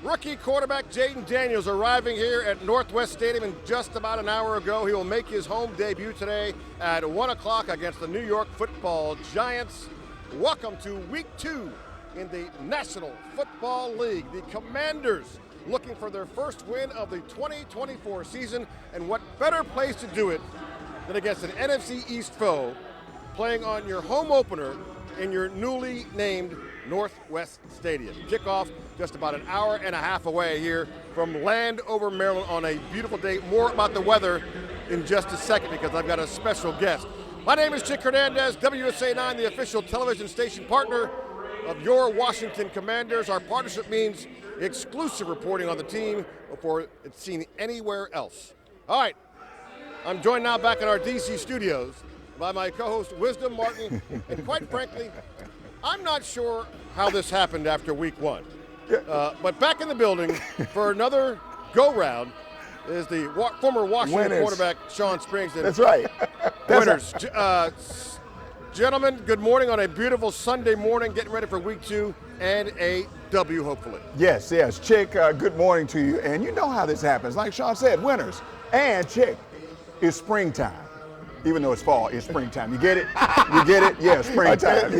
Rookie quarterback Jayden Daniels arriving here at Northwest Stadium in just about an hour ago. He will make his home debut today at 1 o'clock against the New York Football Giants. Welcome to Week 2 in the National Football League. The Commanders looking for their first win of the 2024 season, and what better place to do it than against an NFC East foe, playing on your home opener in your newly named Northwest Stadium. Kickoff just about an hour and a half away here from Landover, Maryland on a beautiful day. More about the weather in just a second because I've got a special guest. My name is Chick Hernandez, WSA 9, the official television station partner of your Washington Commanders. Our partnership means exclusive reporting on the team before it's seen anywhere else. All right, I'm joined now back in our DC studios by my co-host Wisdom Martin, and quite frankly, I'm not sure how this happened after week 1. But back in the building for another go-round is the former Washington quarterback, Sean Springs. That's right. Winners. Gentlemen, good morning on a beautiful Sunday morning, getting ready for week 2 and a W, hopefully. Yes. Chick, good morning to you. And you know how this happens. Like Sean said, winners. And Chick, it's springtime. Even though it's fall, it's springtime. You get it? You get it? Yeah, springtime. He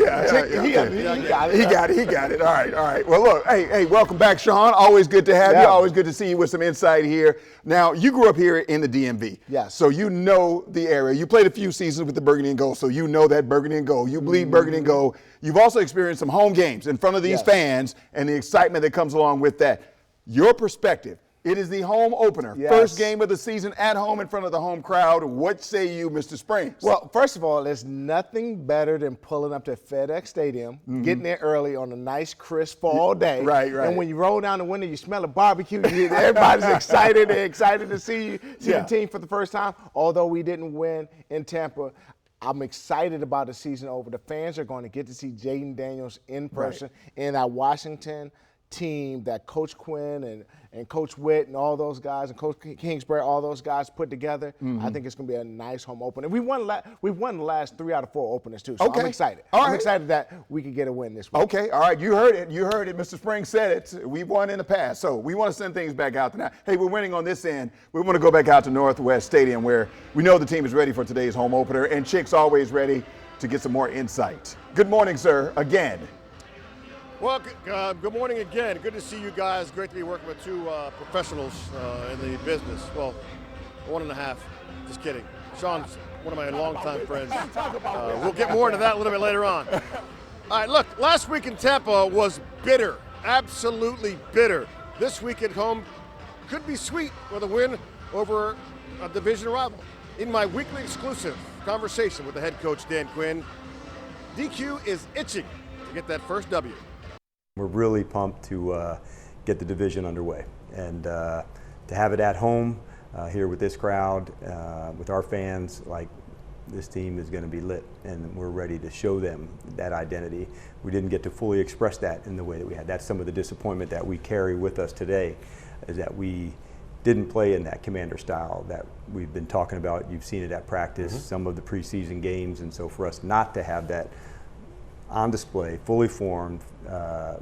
got it. All right. Well, look, hey, welcome back, Sean. Always good to have you. Always good to see you with some insight here. Now, you grew up here in the DMV. Yes. So you know the area. You played a few seasons with the Burgundy and Gold, so you know that Burgundy and Gold. You bleed Burgundy and Gold. You've also experienced some home games in front of these fans and the excitement that comes along with that. Your perspective. It is the home opener. Yes. First game of the season at home in front of the home crowd. What say you, Mr. Springs? Well, first of all, there's nothing better than pulling up to FedEx Stadium, getting there early on a nice, crisp fall day. Right. And when you roll down the window, you smell a barbecue. Everybody's excited. They're excited to see the team for the first time. Although we didn't win in Tampa, I'm excited about the season over. The fans are going to get to see Jayden Daniels in person in that Washington team that Coach Quinn and Coach Witt and all those guys and Coach Kingsbury, all those guys put together. I think it's going to be a nice home opener. We won the last 3 out of 4 openers too, so I'm excited. I'm excited that we can get a win this week. Okay, all right, you heard it. Mr. Springs said it. We've won in the past, so we want to send things back out tonight. Hey, we're winning on this end. We want to go back out to Northwest Stadium where we know the team is ready for today's home opener, and Chick's always ready to get some more insight. Good morning, sir, again. Well, good morning again. Good to see you guys. Great to be working with 2 professionals in the business. Well, 1.5. Just kidding. Sean's one of my longtime friends. We'll get more into that a little bit later on. All right, look, last week in Tampa was bitter, absolutely bitter. This week at home could be sweet with a win over a division rival. In my weekly exclusive conversation with the head coach, Dan Quinn, DQ is itching to get that first W. We're really pumped to get the division underway and to have it at home here with this crowd, with our fans. Like, this team is going to be lit, and we're ready to show them that identity. We didn't get to fully express that in the way that we had. That's some of the disappointment that we carry with us today, is that we didn't play in that Commander style that we've been talking about. You've seen it at practice, some of the preseason games, and so for us not to have that on display, fully formed,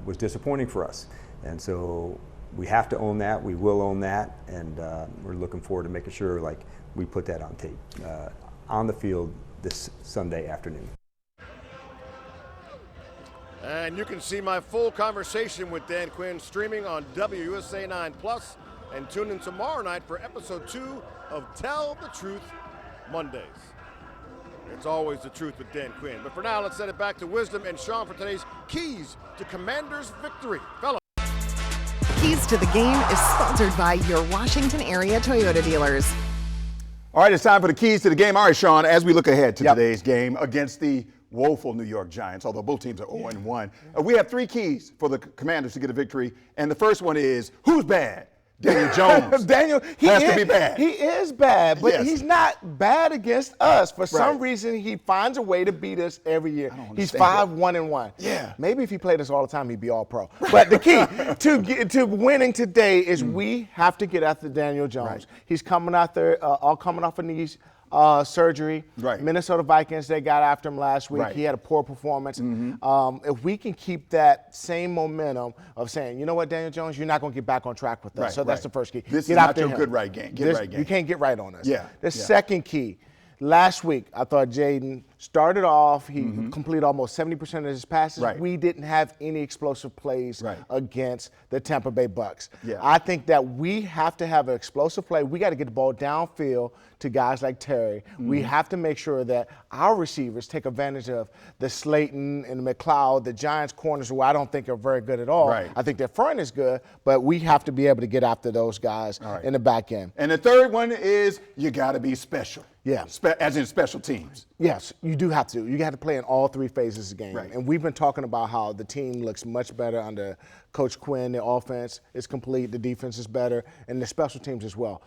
was disappointing for us. And so we have to own that. We will own that, and we're looking forward to making sure we put that on tape on the field this Sunday afternoon. And you can see my full conversation with Dan Quinn streaming on WUSA 9 Plus, and tune in tomorrow night for episode 2 of Tell the Truth Mondays. It's always the truth with Dan Quinn. But for now, let's send it back to Wisdom and Sean for today's Keys to Commanders Victory. Fellas. Keys to the Game is sponsored by your Washington area Toyota dealers. All right, it's time for the Keys to the Game. All right, Sean, as we look ahead to today's game against the woeful New York Giants, although both teams are 0-1, we have 3 keys for the Commanders to get a victory. And the first one is, who's bad? Daniel Jones. Daniel, has to be bad. He is bad, but he's not bad against us. For some reason, he finds a way to beat us every year. He's 5-1-1. Yeah. Maybe if he played us all the time, he'd be all pro. But the key to winning today is we have to get after Daniel Jones. He's coming out there, all coming off a knee surgery. Right. Minnesota Vikings, they got after him last week. Right. He had a poor performance. If we can keep that same momentum of saying, you know what, Daniel Jones, you're not going to get back on track with us. Right, So that's right. the first key. This Get is not after your him. good right game. Right game. You can't get right on us. Yeah, The yeah. second key, last week, I thought Jaden started off. He completed almost 70% of his passes. Right. We didn't have any explosive plays Right. against the Tampa Bay Bucks. Yeah. I think that we have to have an explosive play. We got to get the ball downfield to guys like Terry. We have to make sure that our receivers take advantage of the Slayton and the McLeod, the Giants corners, who I don't think are very good at all. Right. I think their front is good, but we have to be able to get after those guys right. in the back end. And the third one is you got to be special. Yeah. As in special teams. Yes, you do have to. You got to play in all three phases of the game. Right. And we've been talking about how the team looks much better under Coach Quinn. The offense is complete, the defense is better, and the special teams as well.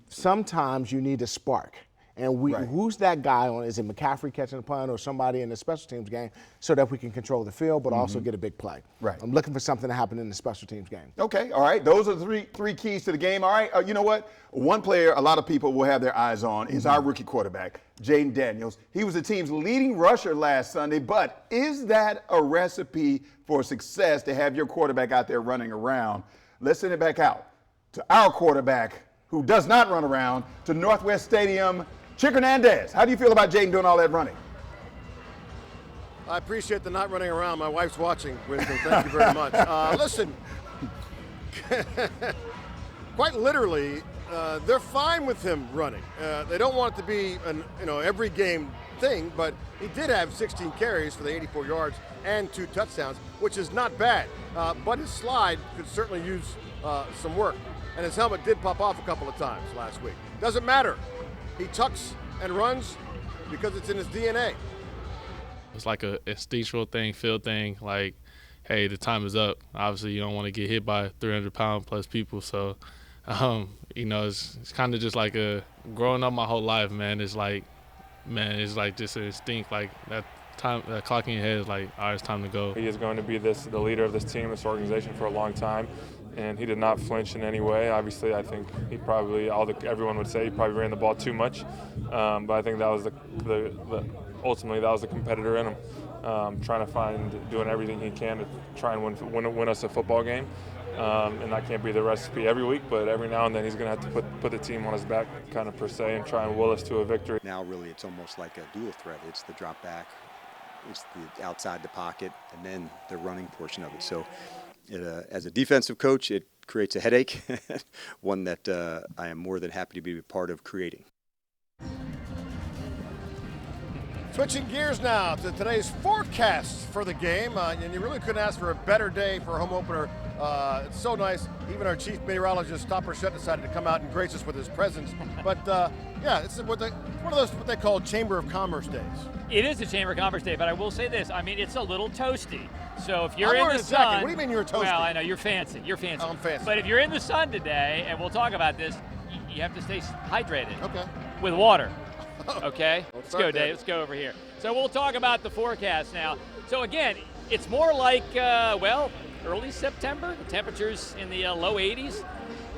Sometimes you need a spark. And Right. who's that guy on? Is it McCaffrey catching the punt or somebody in the special teams game so that we can control the field but also get a big play? Right. I'm looking for something to happen in the special teams game. Okay, all right. Those are the three keys to the game. All right, you know what? One player a lot of people will have their eyes on is our rookie quarterback, Jaden Daniels. He was the team's leading rusher last Sunday, but is that a recipe for success to have your quarterback out there running around? Let's send it back out to our quarterback who does not run around, to Northwest Stadium, Chick Hernandez. How do you feel about Jaden doing all that running? I appreciate the not running around. My wife's watching, Winston. Thank you very much. Listen, quite literally, they're fine with him running. They don't want it to be an every game thing, but he did have 16 carries for the 84 yards and 2 touchdowns, which is not bad. But his slide could certainly use some work. And his helmet did pop off a couple of times last week. Doesn't matter. He tucks and runs because it's in his DNA. It's like a instinctual thing, feel thing, like, hey, the time is up. Obviously, you don't want to get hit by 300-pound plus people. So, it's kind of just like growing up my whole life, man. It's like just an instinct. Like that time, that clock in your head is like, all right, it's time to go. He is going to be the leader of this team, this organization for a long time. And he did not flinch in any way. Obviously, I think he probably, everyone would say he probably ran the ball too much. But I think that was ultimately that was the competitor in him, trying to doing everything he can to try and win us a football game. And that can't be the recipe every week, but every now and then he's going to have to put the team on his back, kind of per se, and try and will us to a victory. Now really it's almost like a dual threat. It's the drop back, it's the outside the pocket, and then the running portion of it. So as a defensive coach, it creates a headache, one that I am more than happy to be a part of creating. Switching gears now to today's forecast for the game, and you really couldn't ask for a better day for a home opener. It's so nice. Even our chief meteorologist, Stopper Shutt, decided to come out and grace us with his presence. But it's one of those what they call Chamber of Commerce days. It is a Chamber of Commerce day, but I will say this. I mean, it's a little toasty. So if you're I'm in the wearing a jacket. sun, What do you mean you're toasty? Well, I know you're fancy. You're fancy. Oh, I'm fancy. But if you're in the sun today, and we'll talk about this, you have to stay hydrated. Okay. With water. Okay. Let's Let's start go, there. Dave. Let's go over here. So we'll talk about the forecast now. So again, it's more like early September. The temperatures in the low 80s.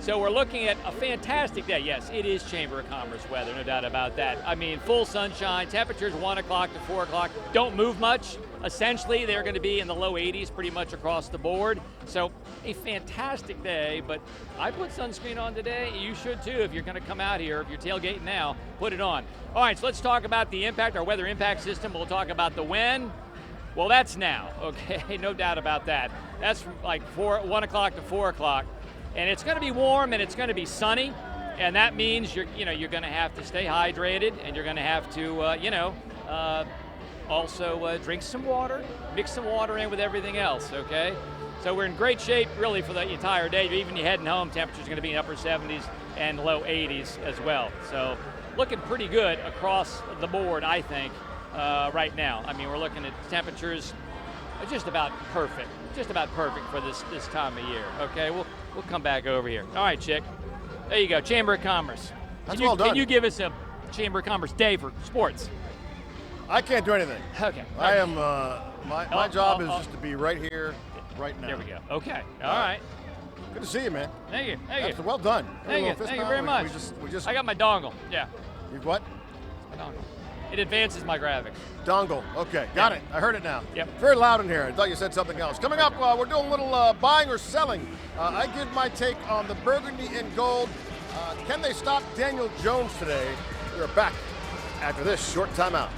So we're looking at a fantastic day. Yes, it is Chamber of Commerce weather, no doubt about that. I mean, full sunshine, temperatures 1 o'clock to 4 o'clock, don't move much. Essentially, they're going to be in the low 80s pretty much across the board. So a fantastic day, but I put sunscreen on today. You should too if you're going to come out here. If you're tailgating now, put it on. All right, so let's talk about the impact, our weather impact system. We'll talk about the when. Well, that's now, okay? No doubt about that. That's from like 1 o'clock to 4 o'clock. And it's going to be warm and it's going to be sunny, and that means you're going to have to stay hydrated, and you're going to have to also drink some water, mix some water in with everything else. Okay, so we're in great shape really for the entire day. Even you heading home, temperature's going to be in upper 70s and low 80s as well. So looking pretty good across the board, I think, right now. I mean, we're looking at temperatures just about perfect for this time of year. Okay, we'll come back over here. All right, Chick. There you go, Chamber of Commerce. That's well done. Can you give us a Chamber of Commerce day for sports? I can't do anything. Okay. I am. My job is just to be right here, right now. There we go. Okay. All right. Good to see you, man. Thank you. Well done. Thank you very much. We just. I got my dongle. Yeah. You what? It advances my graphics. Dongle. Okay, got it. I heard it now. Yep. Very loud in here. I thought you said something else. Coming up, we're doing a little buying or selling. I give my take on the burgundy and gold. Can they stop Daniel Jones today? We're back after this short timeout.